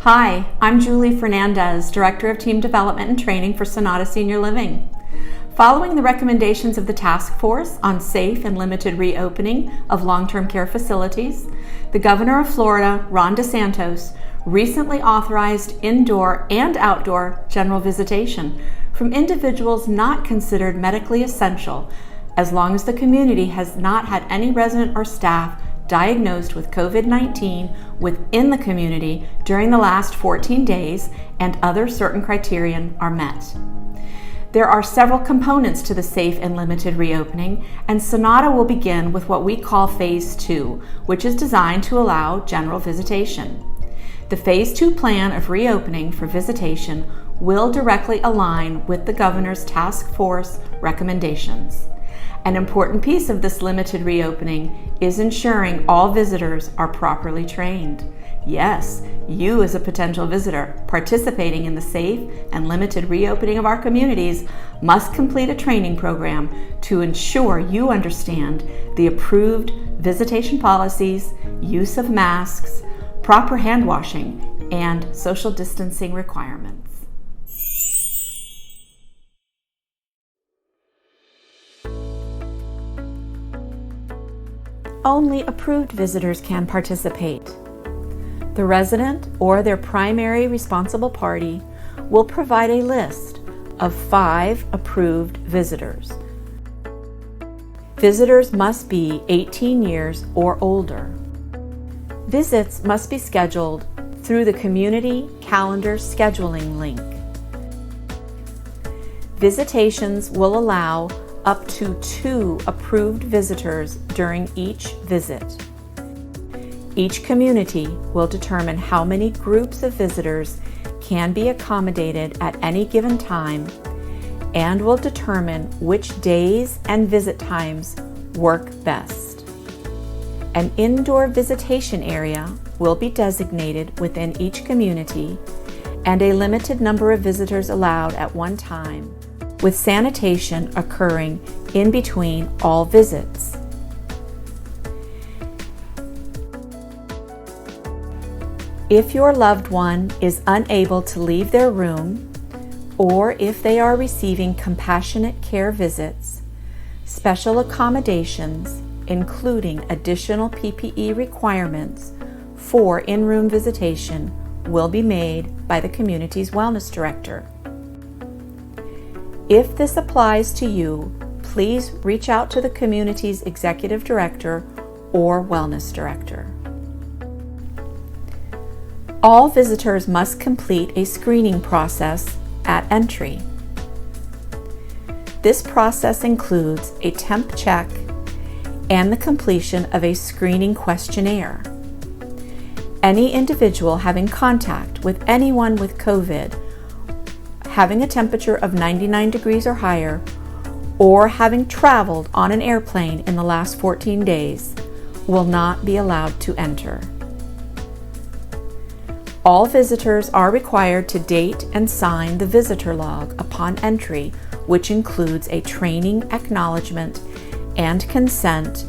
Hi, I'm Julie Fernandez, Director of Team Development and Training for Sonata Senior Living. Following the recommendations of the Task Force on Safe and Limited Reopening of Long-Term Care Facilities, the Governor of Florida, Ron DeSantis, recently authorized indoor and outdoor general visitation from individuals not considered medically essential, as long as the community has not had any resident or staff diagnosed with COVID-19 within the community during the last 14 days and other certain criterion are met. There are several components to the safe and limited reopening, and Sonata will begin with what we call Phase 2, which is designed to allow general visitation. The Phase 2 plan of reopening for visitation will directly align with the Governor's Task Force recommendations. An important piece of this limited reopening is ensuring all visitors are properly trained. Yes, you as a potential visitor participating in the safe and limited reopening of our communities must complete a training program to ensure you understand the approved visitation policies, use of masks, proper hand washing, and social distancing requirements. Only approved visitors can participate. The resident or their primary responsible party will provide a list of 5 approved visitors. Visitors must be 18 years or older. Visits must be scheduled through the Community Calendar Scheduling link. Visitations will allow up to 2 approved visitors during each visit. Each community will determine how many groups of visitors can be accommodated at any given time and will determine which days and visit times work best. An indoor visitation area will be designated within each community and a limited number of visitors allowed at one time, with sanitation occurring in between all visits. If your loved one is unable to leave their room, or if they are receiving compassionate care visits, special accommodations, including additional PPE requirements for in-room visitation, will be made by the community's wellness director. If this applies to you, please reach out to the community's executive director or wellness director. All visitors must complete a screening process at entry. This process includes a temp check and the completion of a screening questionnaire. Any individual having contact with anyone with COVID, having a temperature of 99 degrees or higher, or having traveled on an airplane in the last 14 days will not be allowed to enter. All visitors are required to date and sign the visitor log upon entry, which includes a training acknowledgement and consent,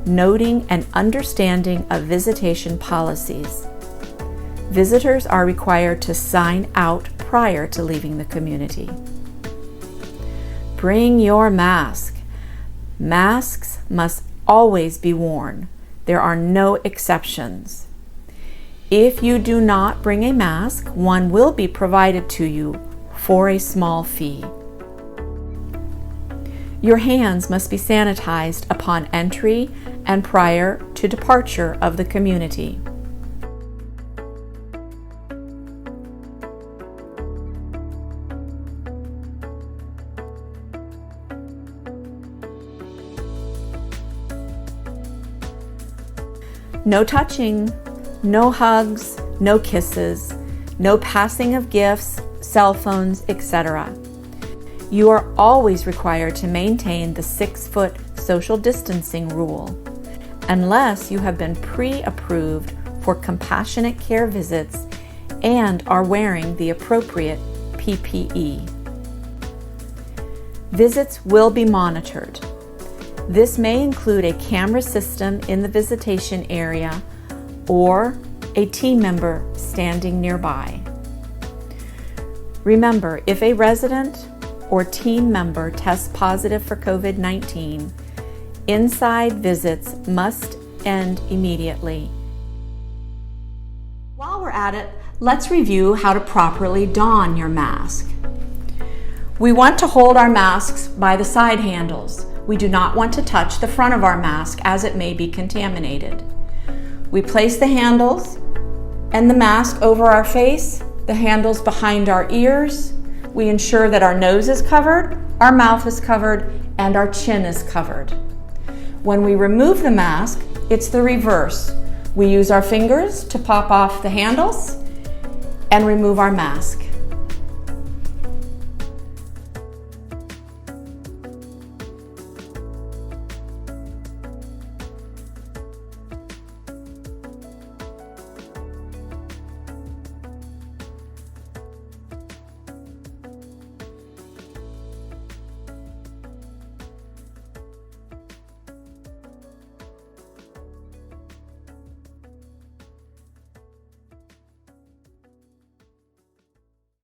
noting and understanding of visitation policies. Visitors are required to sign out prior to leaving the community. Bring your mask. Masks must always be worn. There are no exceptions. If you do not bring a mask, one will be provided to you for a small fee. Your hands must be sanitized upon entry and prior to departure of the community. No touching, no hugs, no kisses, no passing of gifts, cell phones, etc. You are always required to maintain the 6-foot social distancing rule, unless you have been pre-approved for compassionate care visits and are wearing the appropriate PPE. Visits will be monitored. This may include a camera system in the visitation area or a team member standing nearby. Remember, if a resident or team member tests positive for COVID-19, inside visits must end immediately. While we're at it, let's review how to properly don your mask. We want to hold our masks by the side handles. We do not want to touch the front of our mask as it may be contaminated. We place the handles and the mask over our face, the handles behind our ears. We ensure that our nose is covered, our mouth is covered, and our chin is covered. When we remove the mask, it's the reverse. We use our fingers to pop off the handles and remove our mask.